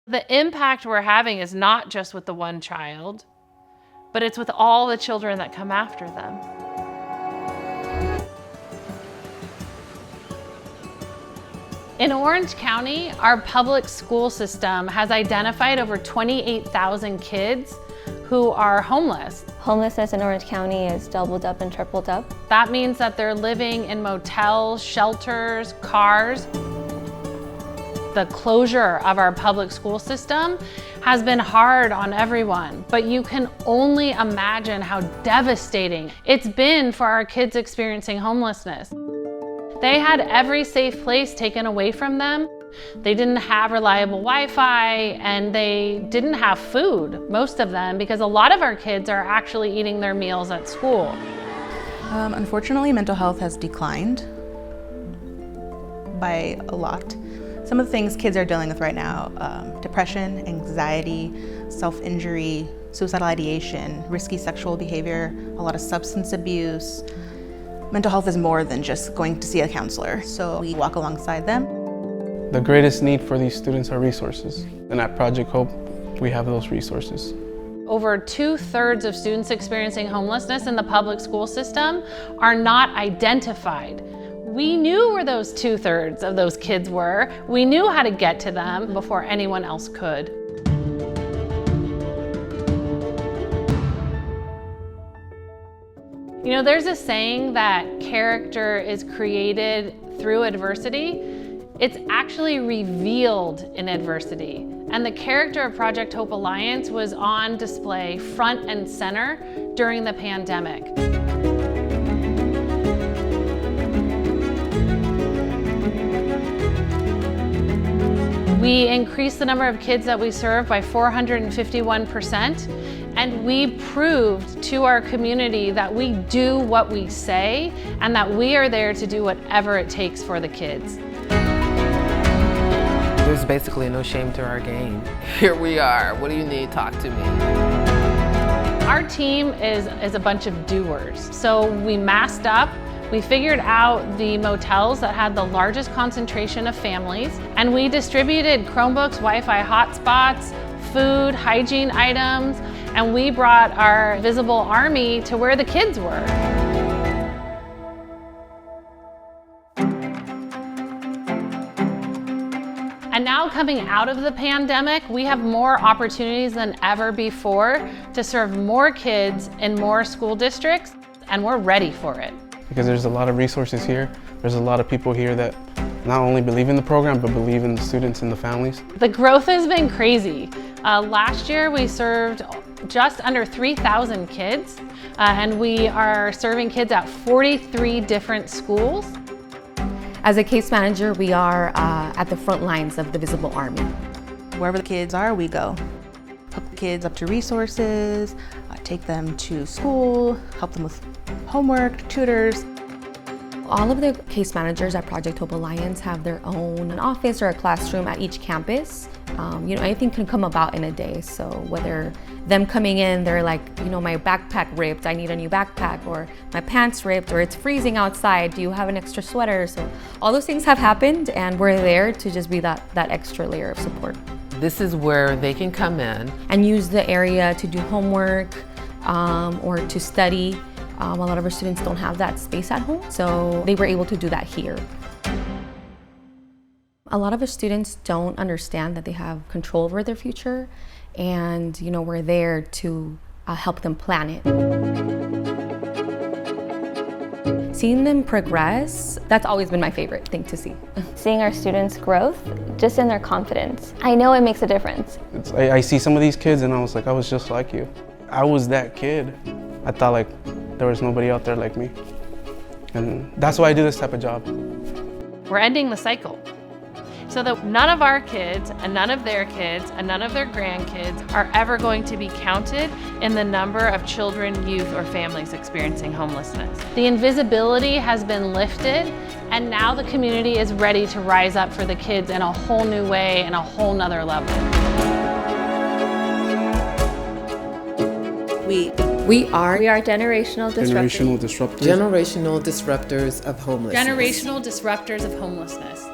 The impact we're having is not just with the one child, but it's with all the children that come after them. In Orange County, our public school system has identified over 28,000 kids who are homeless. Homelessness in Orange County is doubled up and tripled up. That means that they're living in motels, shelters, cars. The closure of our public school system has been hard on everyone, but you can only imagine how devastating it's been for our kids experiencing homelessness. They had every safe place taken away from them. They didn't have reliable Wi-Fi, and they didn't have food, most of them, because a lot of our kids are actually eating their meals at school. Unfortunately, mental health has declined by a lot. Some of the things kids are dealing with right now, depression, anxiety, self-injury, suicidal ideation, risky sexual behavior, a lot of substance abuse. Mental health is more than just going to see a counselor, so we walk alongside them. The greatest need for these students are resources, and at Project Hope, we have those resources. Over 2/3 of students experiencing homelessness in the public school system are not identified. We knew where those 2/3 of those kids were. We knew how to get to them before anyone else could. You know, there's a saying that character is created through adversity. It's actually revealed in adversity. And the character of Project Hope Alliance was on display front and center during the pandemic. We increased the number of kids that we serve by 451%, and we proved to our community that we do what we say and that we are there to do whatever it takes for the kids. There's basically no shame to our game. Here we are. What do you need? Talk to me. Our team is a bunch of doers. So we masked up. We figured out the motels that had the largest concentration of families, and we distributed Chromebooks, Wi-Fi hotspots, food, hygiene items, and we brought our visible army to where the kids were. And now, coming out of the pandemic, we have more opportunities than ever before to serve more kids in more school districts, and we're ready for it. Because there's a lot of resources here. There's a lot of people here that not only believe in the program, but believe in the students and the families. The growth has been crazy. Last year, we served just under 3,000 kids, and we are serving kids at 43 different schools. As a case manager, we are at the front lines of the Visible Army. Wherever the kids are, we go. Hook the kids up to resources, take them to school, help them with homework, tutors. All of the case managers at Project Hope Alliance have their own office or a classroom at each campus. Anything can come about in a day. So whether them coming in, they're like, my backpack ripped, I need a new backpack, or my pants ripped, or it's freezing outside, do you have an extra sweater? So all those things have happened, and we're there to just be that extra layer of support. This is where they can come in and use the area to do homework or to study. A lot of our students don't have that space at home, so they were able to do that here. A lot of our students don't understand that they have control over their future, and we're there to help them plan it. Seeing them progress, that's always been my favorite thing to see. Seeing our students' growth, just in their confidence. I know it makes a difference. I see some of these kids and I was like, I was just like you. I was that kid. I thought like there was nobody out there like me. And that's why I do this type of job. We're ending the cycle, so that none of our kids and none of their kids and none of their grandkids are ever going to be counted in the number of children, youth, or families experiencing homelessness. The invisibility has been lifted, and now the community is ready to rise up for the kids in a whole new way and a whole nother level. We are generational disruptors. Generational disruptors. generational disruptors of homelessness. Generational disruptors of homelessness.